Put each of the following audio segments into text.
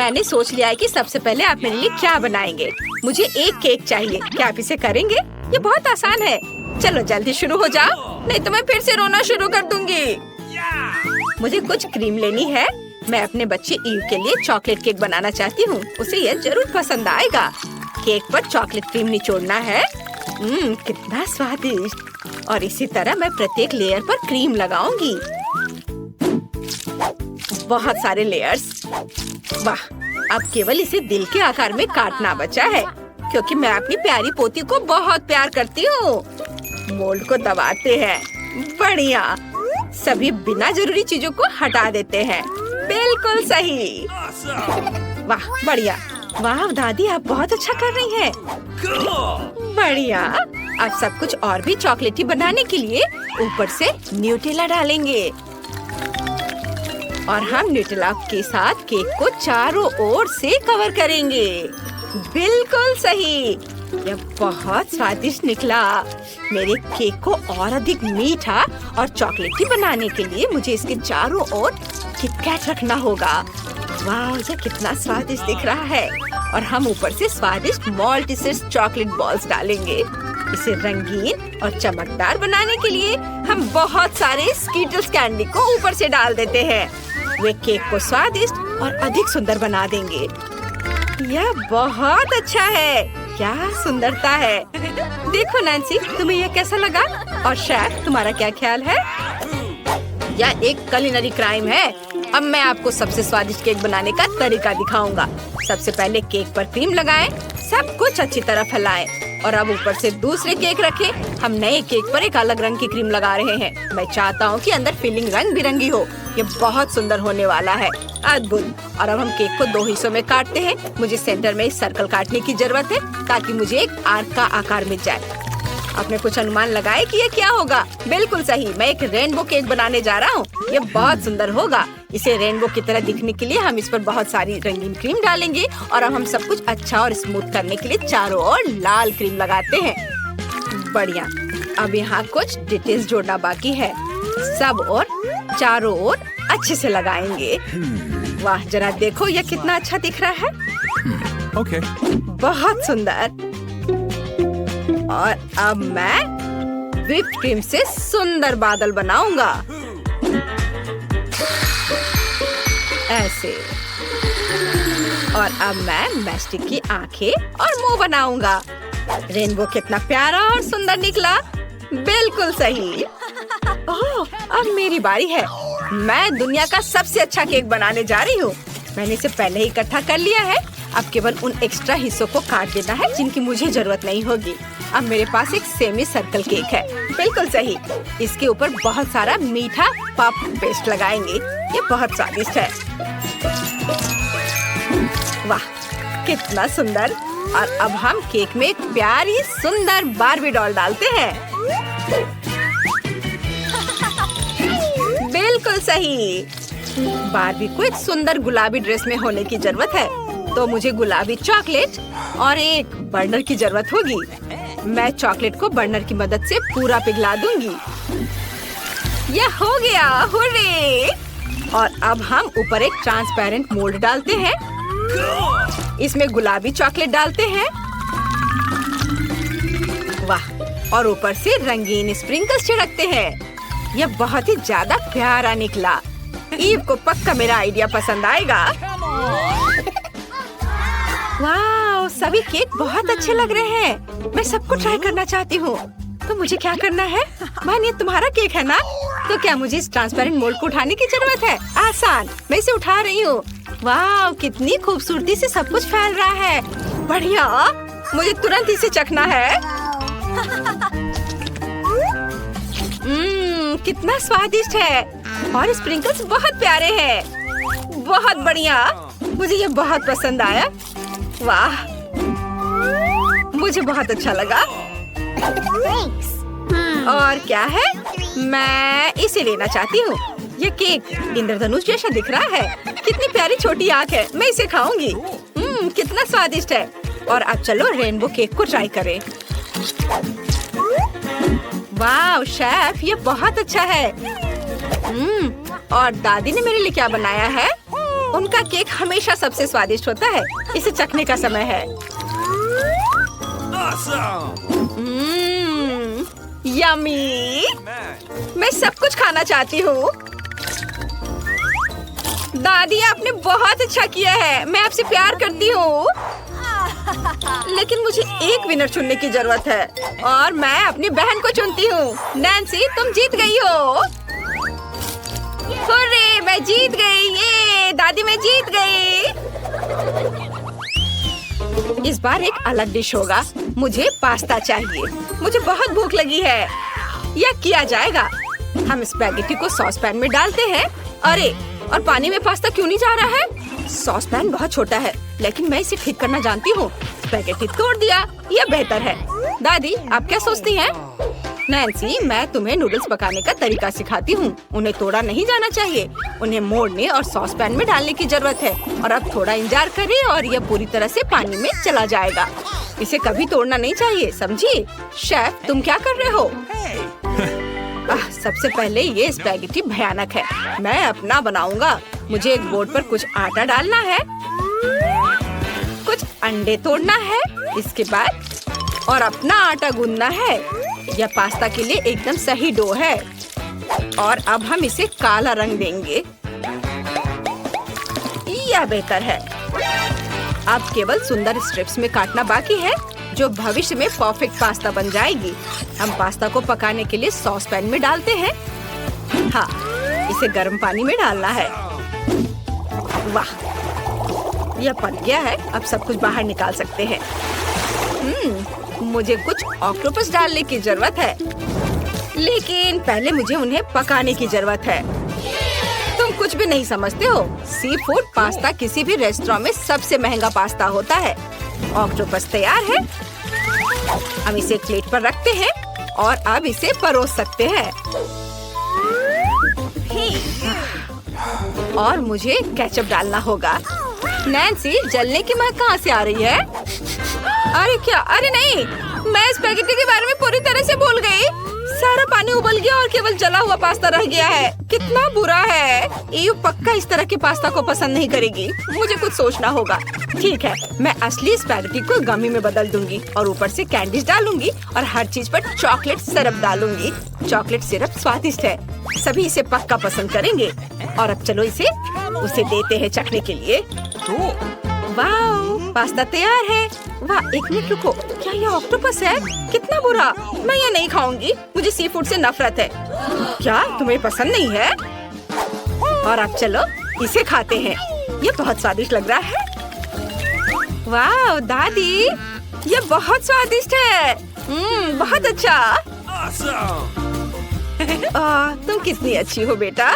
मैंने सोच लिया है कि सबसे पहले आप मेरे लिए क्या बनाएंगे। मुझे एक केक चाहिए, क्या आप इसे करेंगे? ये बहुत आसान है। चलो जल्दी शुरू हो जाओ, नहीं तो मैं फिर से रोना शुरू कर दूंगी। मुझे कुछ क्रीम लेनी है। मैं अपने बच्चे ईव के लिए चॉकलेट केक बनाना चाहती हूँ। उसे यह जरूर पसंद आएगा। केक पर चॉकलेट क्रीम निचोड़ना है। कितना स्वादिष्ट। और इसी तरह मैं प्रत्येक लेयर पर क्रीम लगाऊंगी। बहुत सारे लेयर्स। वाह, अब केवल इसे दिल के आकार में काटना बचा है, क्योंकि मैं अपनी प्यारी पोती को बहुत प्यार करती हूँ। मोल्ड को दबाते हैं। बढ़िया। सभी बिना जरूरी चीजों को हटा देते हैं। बिल्कुल सही। वाह, बढ़िया। वाह दादी, आप बहुत अच्छा कर रही हैं। बढ़िया। अब सब कुछ और भी चॉकलेटी बनाने के लिए ऊपर से न्यूटेला डालेंगे और हम न्यूटेला के साथ केक को चारों ओर से कवर करेंगे। बिल्कुल सही। यह बहुत स्वादिष्ट निकला। मेरे केक को और अधिक मीठा और चॉकलेटी बनाने के लिए मुझे इसके चारों ओर किटकैट रखना होगा। वाह, ये कितना स्वादिष्ट दिख रहा है। और हम ऊपर से स्वादिष्ट मॉल्टिसर्स चॉकलेट बॉल्स डालेंगे। इसे रंगीन और चमकदार बनाने के लिए हम बहुत सारे स्कीटल्स कैंडी को ऊपर से डाल देते हैं। वे केक को स्वादिष्ट और अधिक सुंदर बना देंगे। यह बहुत अच्छा है। क्या सुंदरता है। देखो नैन्सी, तुम्हें यह कैसा लगा? और शेफ, तुम्हारा क्या ख्याल है? यह एक कुलिनरी क्राइम है। अब मैं आपको सबसे स्वादिष्ट केक बनाने का तरीका दिखाऊंगा। सबसे पहले केक पर क्रीम लगाएं, सब कुछ अच्छी तरह फैलाएं और अब ऊपर से दूसरे केक रखें। हम नए केक पर एक अलग रंग की क्रीम लगा रहे हैं। मैं चाहता हूँ कि अंदर फिलिंग रंग बिरंगी हो। ये बहुत सुंदर होने वाला है। अद्भुत। और अब हम केक को 2 हिस्सों में काटते हैं। मुझे सेंटर में एक सर्कल काटने की जरूरत है ताकि मुझे एक आर्क का आकार मिल जाए। आपने कुछ अनुमान लगाए कि ये क्या होगा? बिल्कुल सही, मैं एक रेनबो केक बनाने जा रहा हूँ। ये बहुत सुंदर होगा। इसे रेनबो की तरह दिखने के लिए हम इस पर बहुत सारी रंगीन क्रीम डालेंगे और अब हम सब कुछ अच्छा और स्मूथ करने के लिए चारों ओर लाल क्रीम लगाते हैं। बढ़िया। अब यहाँ कुछ डिटेल्स जोड़ना बाकी है। सब और चारों ओर अच्छे से लगाएंगे। वाह, जरा देखो यह कितना अच्छा दिख रहा है। ओके। बहुत सुंदर। और अब मैं व्हिप्ड क्रीम से सुंदर बादल बनाऊंगा। ऐसे। और अब मैं मैस्टिक की आंखें और मुंह बनाऊंगा। रेनबो कितना प्यारा और सुंदर निकला। बिल्कुल सही। ओह, अब मेरी बारी है। मैं दुनिया का सबसे अच्छा केक बनाने जा रही हूँ। मैंने इसे पहले ही इकट्ठा कर लिया है। अब केवल उन एक्स्ट्रा हिस्सों को काट देना है जिनकी मुझे जरूरत नहीं होगी। अब मेरे पास एक सेमी सर्कल केक है। बिल्कुल सही। इसके ऊपर बहुत सारा मीठा पफ पेस्ट लगाएंगे। ये बहुत स्वादिष्ट है। वाह, कितना सुंदर। और अब हम केक में एक प्यारी सुंदर बार्बी डॉल डालते हैं। बिल्कुल सही। बार्बी को एक सुंदर गुलाबी ड्रेस में होने की जरूरत है, तो मुझे गुलाबी चॉकलेट और एक बर्नर की जरूरत होगी। मैं चॉकलेट को बर्नर की मदद से पूरा पिघला दूंगी। यह हो गया। हुर्रे! और अब हम ऊपर एक ट्रांसपेरेंट मोल्ड डालते हैं। इसमें गुलाबी चॉकलेट डालते हैं। वाह! और ऊपर से रंगीन स्प्रिंकल्स छिड़कते हैं। यह बहुत ही ज्यादा प्यारा निकला। ईव को पक्का मेरा आइडिया पसंद आएगा। वाह, सभी केक बहुत अच्छे लग रहे हैं। मैं सबको ट्राई करना चाहती हूँ। तो मुझे क्या करना है? बहन, ये तुम्हारा केक है ना? तो क्या मुझे इस ट्रांसपेरेंट मोल्ड को उठाने की जरूरत है? आसान, मैं इसे उठा रही हूँ। वाह, कितनी खूबसूरती से सब कुछ फैल रहा है। बढ़िया, मुझे तुरंत इसे चखना है। कितना स्वादिष्ट है और स्प्रिंकल्स बहुत प्यारे हैं। बहुत बढ़िया, मुझे ये बहुत पसंद आया। वाह, मुझे बहुत अच्छा लगा। और क्या है? मैं इसे लेना चाहती हूँ। ये केक इंद्रधनुष जैसा दिख रहा है। कितनी प्यारी छोटी आँख है। मैं इसे खाऊंगी। कितना स्वादिष्ट है। और अब चलो रेनबो केक को ट्राई करें। वाह शेफ, ये बहुत अच्छा है। और दादी ने मेरे लिए क्या बनाया है? उनका केक हमेशा सबसे स्वादिष्ट होता है। इसे चखने का समय है। यम्मी! मैं सब कुछ खाना चाहती हूँ। दादी, आपने बहुत अच्छा किया है। मैं आपसे प्यार करती हूँ। लेकिन मुझे एक विनर चुनने की जरूरत है और मैं अपनी बहन को चुनती हूँ। नैन्सी, तुम जीत गई हो। हुर्रे, मैं जीत गई। ये दादी, मैं जीत गई। इस बार एक अलग डिश होगा। मुझे पास्ता चाहिए। मुझे बहुत भूख लगी है। यह किया जाएगा। हम स्पैगेटी को सॉस पैन में डालते हैं। अरे, और पानी में पास्ता क्यों नहीं जा रहा है? सॉस पैन बहुत छोटा है, लेकिन मैं इसे ठीक करना जानती हूँ। स्पैगेटी तोड़ दिया। यह बेहतर है। दादी, आप क्या सोचती हैं? नैन्सी, मैं तुम्हें नूडल्स पकाने का तरीका सिखाती हूँ। उन्हें तोड़ा नहीं जाना चाहिए। उन्हें मोड़ने और सॉस पैन में डालने की जरूरत है। और अब थोड़ा इंतजार करें और यह पूरी तरह से पानी में चला जाएगा। इसे कभी तोड़ना नहीं चाहिए, समझी? शेफ, तुम क्या कर रहे हो? सबसे पहले ये स्पैगेटी भयानक है। मैं अपना बनाऊंगा। मुझे एक बोर्ड पर कुछ आटा डालना है, कुछ अंडे तोड़ना है, इसके बाद और अपना आटा गूंदना है। यह पास्ता के लिए एकदम सही डो है। और अब हम इसे काला रंग देंगे। यह बेहतर है। अब केवल सुंदर स्ट्रिप्स में काटना बाकी है, जो भविष्य में परफेक्ट पास्ता बन जाएगी। हम पास्ता को पकाने के लिए सॉस पैन में डालते हैं। हाँ, इसे गर्म पानी में डालना है। वाह, यह पक गया है। अब सब कुछ बाहर निकाल सकते हैं। मुझे कुछ ऑक्टोपस डालने की जरूरत है, लेकिन पहले मुझे उन्हें पकाने की जरूरत है। तुम कुछ भी नहीं समझते हो। सी फूड पास्ता किसी भी रेस्टोरेंट में सबसे महंगा पास्ता होता है। ऑक्टोपस तैयार है। हम इसे एक प्लेट पर रखते हैं और अब इसे परोस सकते हैं। और मुझे केचप डालना होगा। नैन्सी, जलने की महक कहाँ से आ रही है? अरे क्या? अरे नहीं, मैं स्पैगेटी के बारे में पूरी तरह से भूल गई। सारा पानी उबल गया और केवल जला हुआ पास्ता रह गया है। कितना बुरा है। ईव पक्का इस तरह के पास्ता को पसंद नहीं करेगी। मुझे कुछ सोचना होगा। ठीक है, मैं असली स्पैगेटी को गमी में बदल दूंगी और ऊपर से कैंडीज डालूंगी और हर चीज पर चॉकलेट सिरप डालूंगी। चॉकलेट सिरप स्वादिष्ट है। सभी इसे पक्का पसंद करेंगे। और अब चलो उसे देते हैं चखने के लिए। वाह, पास्ता तैयार है। वाह, एक मिनट रुको, क्या यह ऑक्टोपस है? कितना बुरा। मैं यह नहीं खाऊंगी। मुझे सी फूड से नफरत है। क्या तुम्हें पसंद नहीं है? और अब चलो इसे खाते हैं। यह बहुत स्वादिष्ट लग रहा है। वाह दादी, यह बहुत स्वादिष्ट है। बहुत अच्छा। तुम कितनी अच्छी हो बेटा।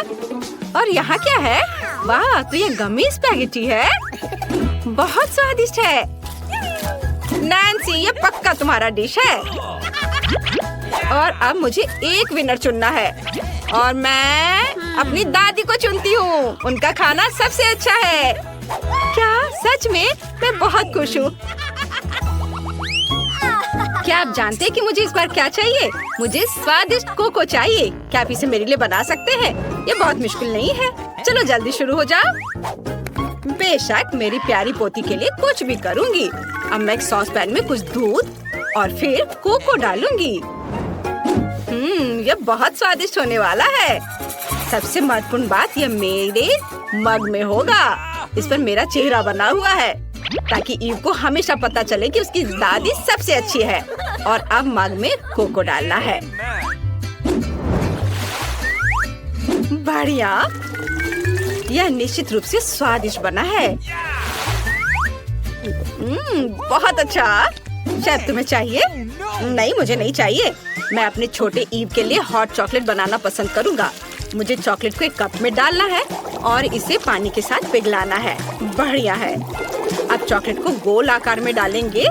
और यहाँ क्या है? वाह, तो यह गमी स्पैगेटी है। बहुत स्वादिष्ट है। नैन्सी, ये पक्का तुम्हारा डिश है। और अब मुझे एक विनर चुनना है और मैं अपनी दादी को चुनती हूँ। उनका खाना सबसे अच्छा है। क्या सच में? मैं बहुत खुश हूँ। क्या आप जानते हैं कि मुझे इस बार क्या चाहिए? मुझे स्वादिष्ट कोको चाहिए। क्या आप इसे मेरे लिए बना सकते हैं? ये बहुत मुश्किल नहीं है। चलो जल्दी शुरू हो जाओ। बेशक, मेरी प्यारी पोती के लिए कुछ भी करूँगी। अब मैं एक सॉस पैन में कुछ दूध और फिर कोको डालूंगी। यह बहुत स्वादिष्ट होने वाला है। सबसे महत्वपूर्ण बात, यह मेरे मग में होगा। इस पर मेरा चेहरा बना हुआ है ताकि ईव को हमेशा पता चले कि उसकी दादी सबसे अच्छी है। और अब मग में कोको डालना है। बढ़िया, यह निश्चित रूप से स्वादिष्ट बना है। बहुत अच्छा। शायद तुम्हें चाहिए? नहीं, मुझे नहीं चाहिए। मैं अपने छोटे ईव के लिए हॉट चॉकलेट बनाना पसंद करूँगा। मुझे चॉकलेट को एक कप में डालना है और इसे पानी के साथ पिघलाना है। बढ़िया है। अब चॉकलेट को गोल आकार में डालेंगे।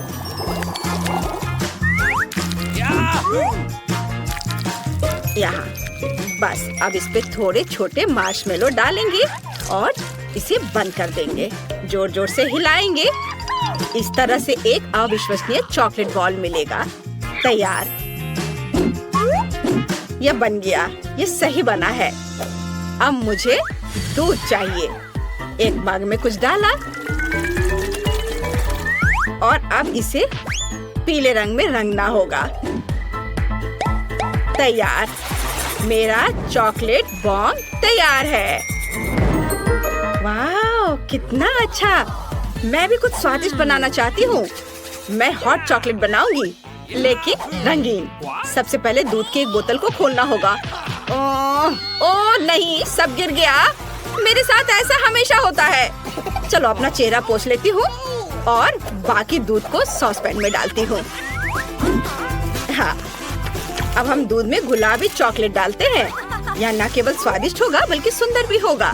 यहाँ बस। अब इस पे थोड़े छोटे मार्शमेलो डालेंगे और इसे बंद कर देंगे। जोर जोर से हिलाएंगे। इस तरह से एक अविश्वसनीय चॉकलेट बॉल मिलेगा। तैयार। यह बन गया। यह सही बना है। अब मुझे दूध चाहिए। एक मग में कुछ डाला और अब इसे पीले रंग में रंगना होगा। तैयार, मेरा चॉकलेट बॉम्ब तैयार है। वाह, कितना अच्छा। मैं भी कुछ स्वादिष्ट बनाना चाहती हूँ। मैं हॉट चॉकलेट बनाऊंगी, लेकिन रंगीन। सबसे पहले दूध की एक बोतल को खोलना होगा। ओह नहीं, सब गिर गया। मेरे साथ ऐसा हमेशा होता है। चलो अपना चेहरा पोंछ लेती हूँ और बाकी दूध को सॉसपैन में डालती हूँ। हाँ, अब हम दूध में गुलाबी चॉकलेट डालते हैं। यह न केवल स्वादिष्ट होगा बल्कि सुंदर भी होगा।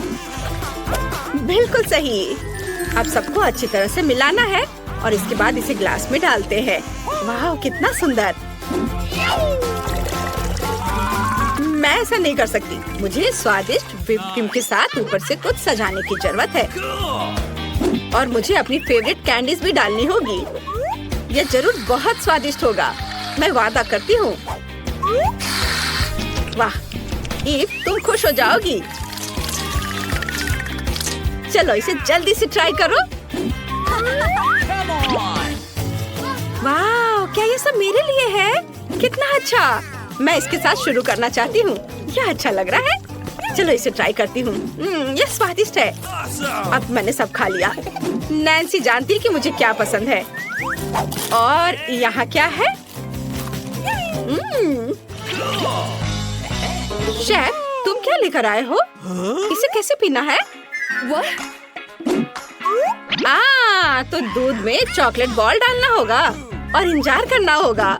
बिल्कुल सही। अब सबको अच्छी तरह से मिलाना है और इसके बाद इसे ग्लास में डालते हैं। वाह, कितना सुंदर। मैं ऐसा नहीं कर सकती। मुझे स्वादिष्ट व्हिप्ड क्रीम के साथ ऊपर से कुछ सजाने की जरूरत है और मुझे अपनी फेवरेट कैंडीज भी डालनी होगी। यह जरूर बहुत स्वादिष्ट होगा, मैं वादा करती हूँ। वाह ईव, तुम खुश हो जाओगी। चलो इसे जल्दी से ट्राई करो। वाह, क्या ये सब मेरे लिए है? कितना अच्छा। मैं इसके साथ शुरू करना चाहती हूँ। यह अच्छा लग रहा है। चलो इसे ट्राई करती हूँ। यह स्वादिष्ट है। अब मैंने सब खा लिया। नैन्सी जानती है कि मुझे क्या पसंद है। और यहाँ क्या है? शेफ, तुम क्या लेकर आए हो? इसे कैसे पीना है? तो दूध में चॉकलेट बॉल डालना होगा और इंतजार करना होगा।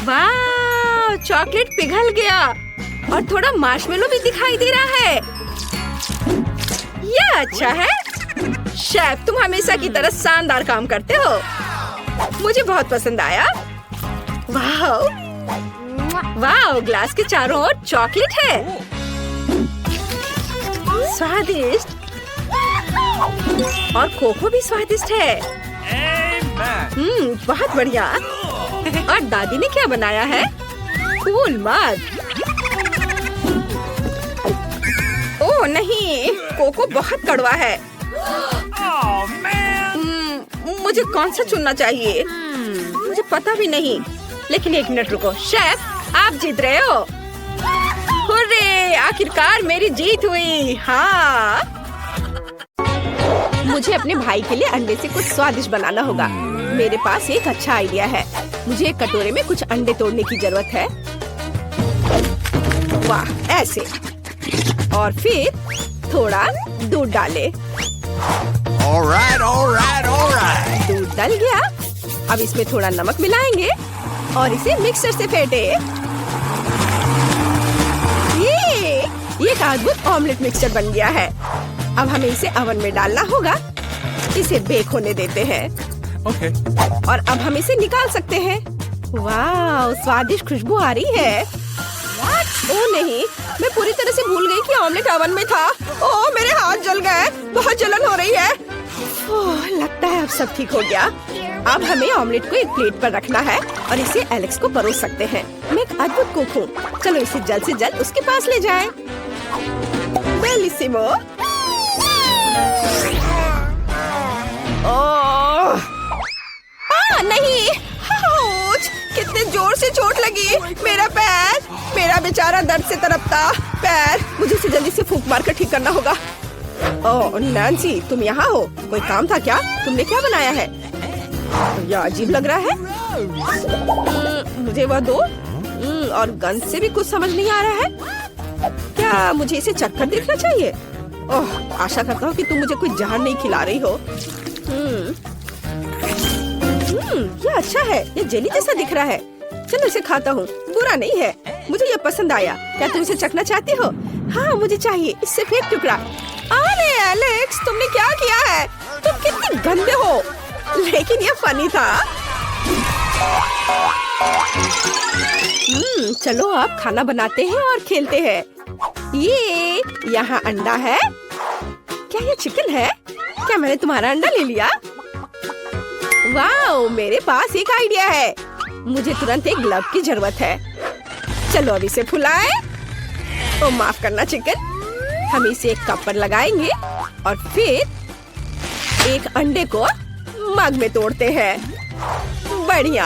वाह, चॉकलेट पिघल गया और थोड़ा मार्शमेलो भी दिखाई दे रहा है। यह अच्छा है। शेफ, तुम हमेशा की तरह शानदार काम करते हो। मुझे बहुत पसंद आया। वाह वाह, ग्लास के चारों ओर चॉकलेट है। स्वादिष्ट और कोको भी स्वादिष्ट है। बहुत बढ़िया। और दादी ने क्या बनाया है? कूल मग। ओह नहीं, कोको बहुत कड़वा है। मुझे कौन सा चुनना चाहिए? मुझे पता भी नहीं। लेकिन एक मिनट रुको। शेफ, आप जीत रहे हो। हुर्रे, आखिरकार मेरी जीत हुई। हाँ, मुझे अपने भाई के लिए अंडे से कुछ स्वादिष्ट बनाना होगा। मेरे पास एक अच्छा आइडिया है। मुझे एक कटोरे में कुछ अंडे तोड़ने की जरूरत है। वाह, ऐसे। और फिर थोड़ा दूध डाले। दूध डल गया। अब इसमें थोड़ा नमक मिलाएंगे और इसे मिक्सर से फेंटे। ये एक अद्भुत ऑमलेट मिक्सचर बन गया है। अब हमें इसे ओवन में डालना होगा। इसे बेक होने देते हैं। और अब हम इसे निकाल सकते हैं। वाह, स्वादिष्ट खुशबू आ रही है। ओह नहीं, मैं पूरी तरह से भूल गई कि ऑमलेट ओवन में था। ओह, मेरे हाथ जल गए। बहुत जलन हो रही है। ओह, लगता है अब सब ठीक हो गया। अब हमें ऑमलेट को एक प्लेट पर रखना है और इसे एलेक्स को परोस सकते हैं। मैं एक अद्भुत कुक हूँ। चलो इसे जल्द से जल्द उसके पास ले जाएं। बेलिसिमो। नहीं, कितने जोर से चोट लगी। मेरा पैर, मेरा बेचारा दर्द से तड़पता पैर। मुझे इसे जल्दी से फूंक मार कर ठीक करना होगा। ओह नैन्सी, तुम यहाँ हो? कोई काम था क्या? तुमने क्या बनाया है? यह अजीब लग रहा है। मुझे वह दो। और गंध से भी कुछ समझ नहीं आ रहा है। क्या मुझे इसे चखकर देखना चाहिए? ओह, आशा करता हूँ कि तुम मुझे कोई जहर नहीं खिला रही हो। यह अच्छा है। यह जेली जैसा दिख रहा है। चलो इसे खाता हूँ। बुरा नहीं है, मुझे यह पसंद आया। क्या तुम इसे चखना चाहती हो? हाँ, मुझे चाहिए। इससे फेंक टुकड़ा। अरे एलेक्स, तुमने क्या किया है? तुम कितनी गंदे हो। लेकिन यह फनी था। चलो अब खाना बनाते हैं और खेलते हैं। ये यहाँ अंडा है। क्या ये चिकन है? क्या मैंने तुम्हारा अंडा ले लिया? वाह, मेरे पास एक आइडिया है। मुझे तुरंत एक ग्लव की जरूरत है। चलो अब इसे फुलाएं। ओ माफ करना चिकन। हम इसे एक कप पर लगाएंगे और फिर एक अंडे को मग में तोड़ते हैं। बढ़िया।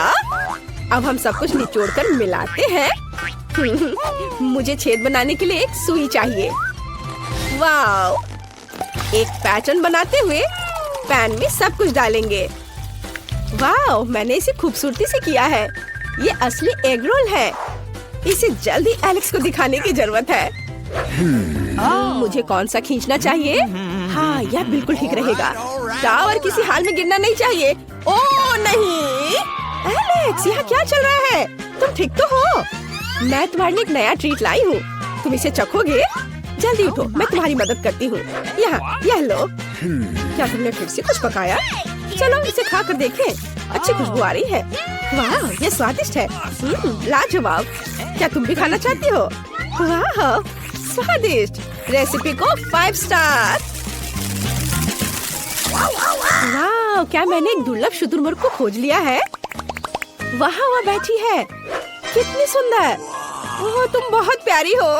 अब हम सब कुछ निचोड़कर मिलाते हैं। मुझे छेद बनाने के लिए एक सुई चाहिए। वाओ! एक पैटर्न बनाते हुए पैन में सब कुछ डालेंगे। वाओ! मैंने इसे खूबसूरती से किया है। ये असली एग रोल है। इसे जल्दी एलेक्स को दिखाने की जरूरत है। मुझे कौन सा खींचना चाहिए? हाँ, यह बिल्कुल ठीक रहेगा। टावर किसी हाल में गिरना नहीं चाहिए। ओह नहीं! एलेक्स, यहाँ क्या चल रहा है? तुम ठीक तो हो? मैं तुम्हारे लिए एक नया ट्रीट लाई हूँ। तुम इसे चखोगे? जल्दी उठो, मैं तुम्हारी मदद करती हूँ। यहाँ, यह लो। क्या तुमने फिर से कुछ पकाया? चलो इसे खा कर देखें। अच्छी खुशबू आ रही है। वाह, ये स्वादिष्ट है। लाजवाब। क्या तुम भी खाना चाहती हो? वाह, स्वादिष्ट। रेसिपी को 5 स्टार। वाह, क्या मैंने एक दुर्लभ शुतुरमुर्ग को खोज लिया है? वहाँ वह बैठी है। कितनी सुंदर। ओह, तुम बहुत प्यारी हो।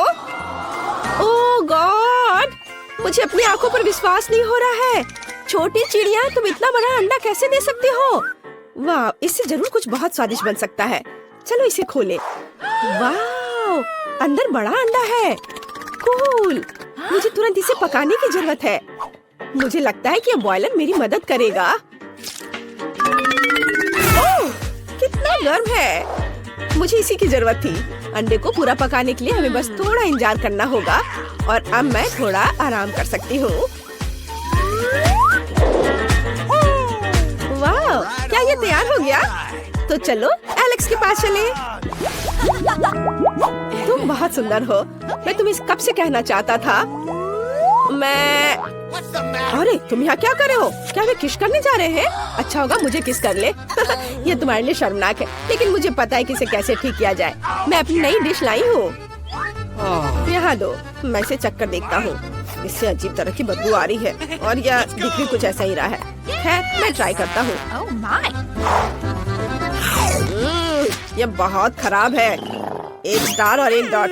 ओह गॉड, मुझे अपनी आंखों पर विश्वास नहीं हो रहा है। छोटी चिड़िया, तुम इतना बड़ा अंडा कैसे दे सकती हो? वाह, इससे जरूर कुछ बहुत स्वादिष्ट बन सकता है। चलो इसे खोलें। वाह, अंदर बड़ा अंडा है। कूल। मुझे तुरंत इसे पकाने की जरूरत है। मुझे लगता है कि यह बॉयलर मेरी मदद करेगा। ओह, कितना गर्म है। मुझे इसी की जरूरत थी। अंडे को पूरा पकाने के लिए हमें बस थोड़ा इंतजार करना होगा। और अब मैं थोड़ा आराम कर सकती हूँ। वाह, क्या ये तैयार हो गया? तो चलो एलेक्स के पास चले। तुम बहुत सुंदर हो। मैं तुम्हें कब से कहना चाहता था। अरे तुम यहाँ क्या कर रहे हो? क्या वे किस करने जा रहे हैं? अच्छा होगा मुझे किस कर ले। ये तुम्हारे लिए शर्मनाक है, लेकिन मुझे पता है कि इसे कैसे ठीक किया जाए। मैं अपनी नई डिश लाई हूँ। यहाँ दो, मैं इसे चक्कर देखता हूँ। इससे अजीब तरह की बदबू आ रही है और यह दिख भी कुछ ऐसा ही रहा है। खैर, मैं ट्राई करता हूँ। यह बहुत खराब है। 1 स्टार और 1 डॉट।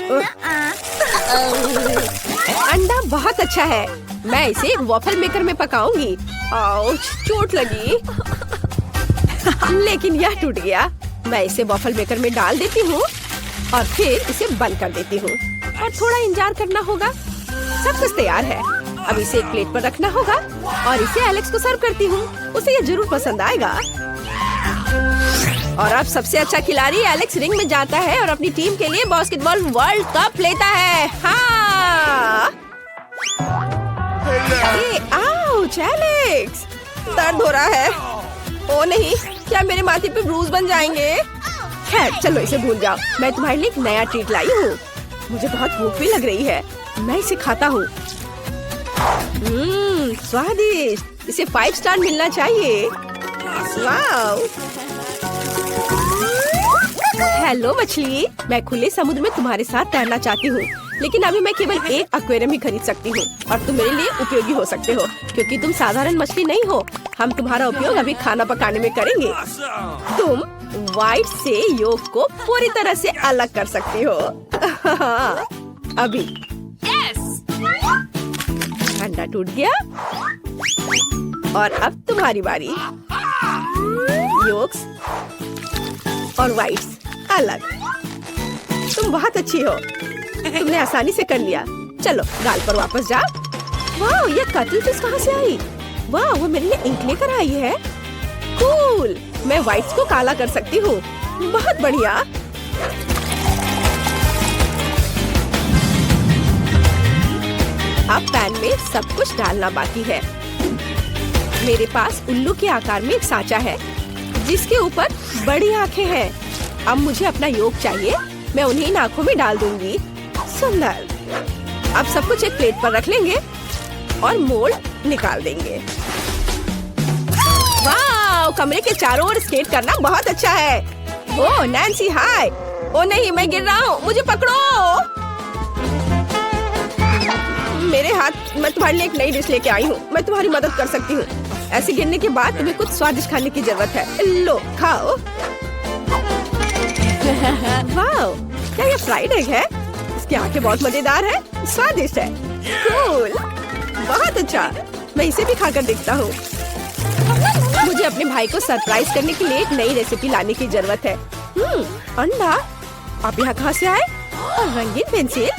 अंडा बहुत अच्छा है। मैं इसे एक वॉफल मेकर में पकाऊंगी। आउच, चोट लगी। लेकिन यह टूट गया। मैं इसे वॉफल मेकर में डाल देती हूँ और फिर इसे बंद कर देती हूँ और थोड़ा इंतजार करना होगा। सब कुछ तैयार है। अब इसे एक प्लेट पर रखना होगा और इसे एलेक्स को सर्व करती हूँ। उसे यह जरूर पसंद आएगा। और अब सबसे अच्छा खिलाड़ी एलेक्स रिंग में जाता है और अपनी टीम के लिए बास्केटबॉल वर्ल्ड कप लेता है। हाँ। आउच, एलेक्स, दर्द हो रहा है। ओ नहीं, क्या मेरे माथे पे ब्रूज बन जाएंगे? खैर, चलो इसे भूल जाओ। मैं तुम्हारे लिए एक नया ट्रीट लाई हूँ। मुझे बहुत भूख भी लग रही है। मैं इसे खाता हूँ। स्वादिष्ट। इसे 5 स्टार मिलना चाहिए। वाव। हेलो मछली, मैं खुले समुद्र में तुम्हारे साथ तैरना चाहती हूँ, लेकिन अभी मैं केवल एक एक्वेरियम ही खरीद सकती हूँ और तुम मेरे लिए उपयोगी हो सकते हो, क्योंकि तुम साधारण मछली नहीं हो। हम तुम्हारा उपयोग अभी खाना पकाने में करेंगे। तुम व्हाइट से योक को पूरी तरह से अलग कर सकती हो। अभी अंडा टूट गया और अब तुम्हारी बारी। योक्स और व्हाइट्स अलग। तुम बहुत अच्छी हो। तुमने आसानी से कर लिया। चलो गाल पर वापस जाओ। वाह, ये कतल फिश कहाँ से आई? वाह, वो मेरे लिए इंक लेकर आई है। कूल। मैं व्हाइट्स को काला कर सकती हूँ। बहुत बढ़िया। अब पैन में सब कुछ डालना बाकी है। मेरे पास उल्लू के आकार में एक सांचा है जिसके ऊपर बड़ी आंखें हैं। अब मुझे अपना योग चाहिए। मैं उन्हीं इन आंखों में डाल दूंगी। सुंदर। अब सब कुछ एक प्लेट पर रख लेंगे और मोल्ड निकाल देंगे। वाह, कमरे के चारों ओर स्केट करना बहुत अच्छा है। ओह नैन्सी, हाय। ओ नहीं, मैं गिर रहा हूँ, मुझे पकड़ो। मेरे हाथ। मैं तुम्हारे लिए एक नई डिश लेके आई हूँ। मैं तुम्हारी मदद कर सकती हूँ। ऐसे गिरने के बाद तुम्हें कुछ स्वादिष्ट खाने की जरूरत है। लो, खाओ। वाह, क्या ये फ्राइड एग है? इसकी आंखें बहुत मजेदार है, स्वादिष्ट है। कूल, बहुत अच्छा। मैं इसे भी खाकर देखता हूँ। मुझे अपने भाई को सरप्राइज करने के लिए एक नई रेसिपी लाने की जरूरत है। अंडा, आप यहाँ कहाँ से आए? और रंगीन पेंसिल,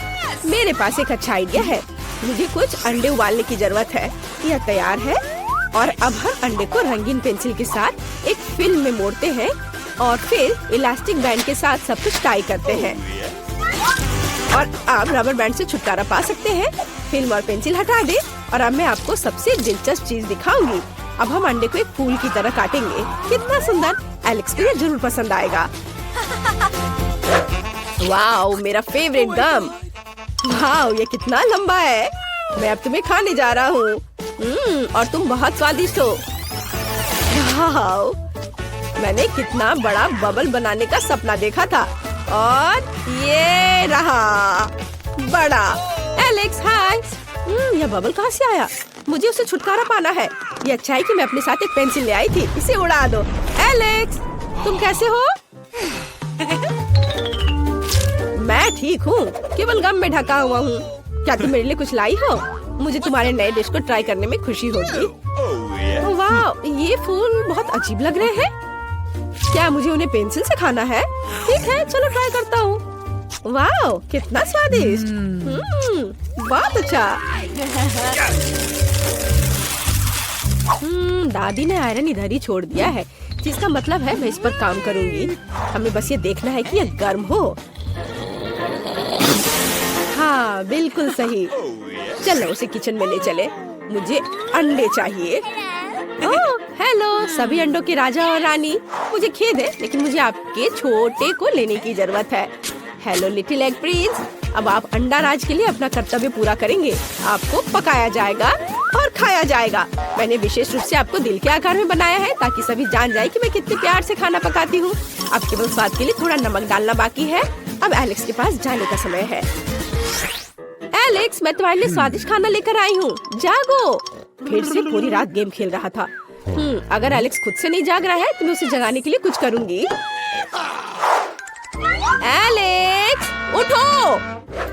मेरे पास एक अच्छा आइडिया है। मुझे कुछ अंडे उबालने की जरूरत है। यह तैयार है और अब हम अंडे को रंगीन पेंसिल के साथ एक फिल्म में मोड़ते हैं और फिर इलास्टिक बैंड के साथ सब कुछ टाई करते हैं और आप रबर बैंड से छुटकारा पा सकते हैं। फिल्म और पेंसिल हटा दे और अब मैं आपको सबसे दिलचस्प चीज दिखाऊंगी। अब हम अंडे को एक फूल की तरह काटेंगे। कितना सुंदर! एलेक्स को ये जरूर पसंद आएगा। वाओ, मेरा फेवरेट गम। वाओ, ये कितना लंबा है। मैं अब तुम्हें खाने जा रहा हूँ। और तुम बहुत स्वादिष्ट हो। वाओ, मैंने कितना बड़ा बबल बनाने का सपना देखा था और ये रहा बड़ा। एलेक्स, हाय। यह बबल कहाँ से आया? मुझे उसे छुटकारा पाना है। ये अच्छा है कि मैं अपने साथ एक पेंसिल ले आई थी। इसे उड़ा दो। एलेक्स, तुम कैसे हो? मैं ठीक हूँ, केवल गम में ढका हुआ हूँ। क्या तुम मेरे लिए कुछ लाई हो? मुझे तुम्हारे नए डिश को ट्राई करने में खुशी होगी। वाह, ये फूल बहुत अजीब लग रहे हैं। क्या मुझे उन्हें पेंसिल से खाना है? ठीक है, चलो ट्राई करता हूँ। वाह, कितना स्वादिष्ट। बहुत अच्छा। दादी ने आयरन इधर ही छोड़ दिया है, जिसका मतलब है मैं इस पर काम करूंगी। हमें बस ये देखना है कि यह गर्म हो। हाँ, बिल्कुल सही। चलो उसे किचन में ले चले। मुझे अंडे चाहिए। ओह, हेलो सभी अंडों के राजा और रानी। मुझे खेद है, लेकिन मुझे आपके छोटे को लेने की जरूरत है। हेलो लिटिल एग प्रिंस, अब आप अंडा राज के लिए अपना कर्तव्य पूरा करेंगे। आपको पकाया जाएगा और खाया जाएगा। मैंने विशेष रूप से आपको दिल के आकार में बनाया है ताकि सभी जान जाए कि मैं कितने प्यार से खाना पकाती हूँ। अब केवल स्वाद के लिए थोड़ा नमक डालना बाकी है। अब एलेक्स के पास जाने का समय है। एलेक्स, मैं तुम्हारे लिए स्वादिष्ट खाना लेकर आई हूँ। जागो। फिर से पूरी रात गेम खेल रहा था। अगर एलेक्स खुद से नहीं जाग रहा है तो मैं उसे जगाने के लिए कुछ करूँगी। एलेक्स, उठो।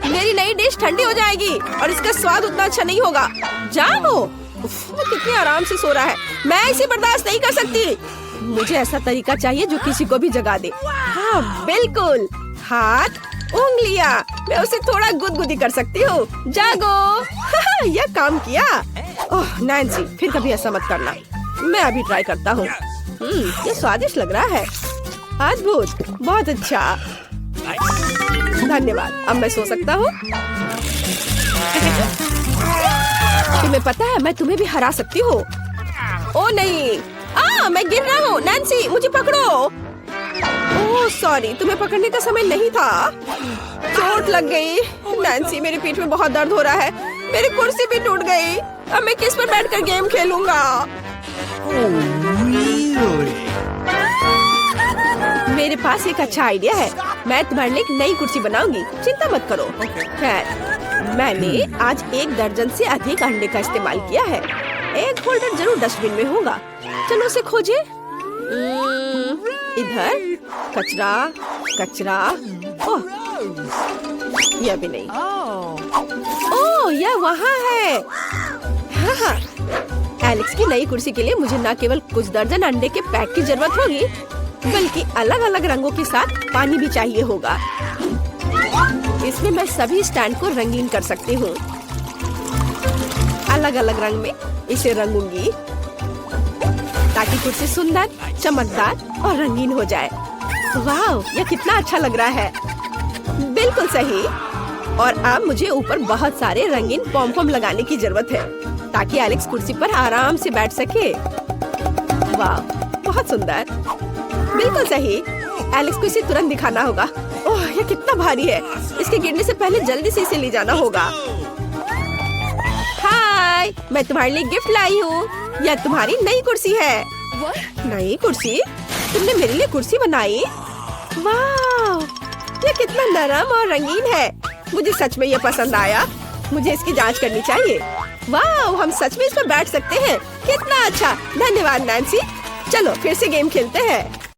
मेरी नई डिश ठंडी हो जाएगी और इसका स्वाद उतना अच्छा नहीं होगा। जागो। वो कितने आराम से सो रहा है। मैं इसे बर्दाश्त नहीं कर सकती। मुझे ऐसा तरीका चाहिए जो किसी को भी जगा दे। हाँ, बिल्कुल। हाथ, उंगलियां, मैं उसे थोड़ा गुदगुदी कर सकती हूँ। जागो। यह काम किया। ओह नैन्सी, फिर कभी ऐसा मत करना। मैं अभी ट्राई करता हूँ। ये स्वादिष्ट लग रहा है। अद्भुत, बहुत अच्छा। धन्यवाद। अब मैं सो सकता हूँ। तुम्हें पता है मैं तुम्हें भी हरा सकती हूँ। ओ नहीं, मैं गिर रहा हूँ। नैन्सी, मुझे पकड़ो। ओह सॉरी, तुम्हें पकड़ने का समय नहीं था। चोट लग गई। नैन्सी, मेरी पीठ में बहुत दर्द हो रहा है। मेरी कुर्सी भी टूट गई। अब मैं किस पर बैठकर गेम खेलूंगा? मेरे पास एक अच्छा आइडिया है। मैं तुम्हारे लिए एक नई कुर्सी बनाऊंगी। चिंता मत करो। खैर, मैंने आज 1 दर्जन से अधिक अंडे का इस्तेमाल किया है। एक होल्डर जरूर डस्टबिन में होगा। चलो उसे खोजे। इधर कचरा, कचरा। ओह, यह भी नहीं। ओह, यह वहाँ है। हाँ, एलेक्स की नई कुर्सी के लिए मुझे न केवल कुछ दर्जन अंडे के पैक की जरूरत होगी, बल्कि अलग अलग रंगों के साथ पानी भी चाहिए होगा। इसमें मैं सभी स्टैंड को रंगीन कर सकती हूँ। अलग अलग रंग में इसे रंगूंगी ताकि कुर्सी सुंदर, चमकदार और रंगीन हो जाए। वाह, यह कितना अच्छा लग रहा है। बिल्कुल सही। और अब मुझे ऊपर बहुत सारे रंगीन पॉम पॉम लगाने की जरूरत है ताकि एलेक्स कुर्सी पर आराम से बैठ सके। वाह, बहुत सुंदर। बिल्कुल सही। एलेक्स को इसे तुरंत दिखाना होगा। ओह, यह कितना भारी है। इसके गिरने से पहले जल्दी से इसे ले जाना होगा। हाय, मैं तुम्हारे लिए गिफ्ट लाई हूँ। यह तुम्हारी नई कुर्सी है। नई कुर्सी? तुमने मेरे लिए कुर्सी बनाई? वाह, यह कितना नरम और रंगीन है। मुझे सच में यह पसंद आया। मुझे इसकी जांच करनी चाहिए। वाह, हम सच में इस पर बैठ सकते हैं। कितना अच्छा। धन्यवाद नैन्सी। चलो फिर से गेम खेलते हैं।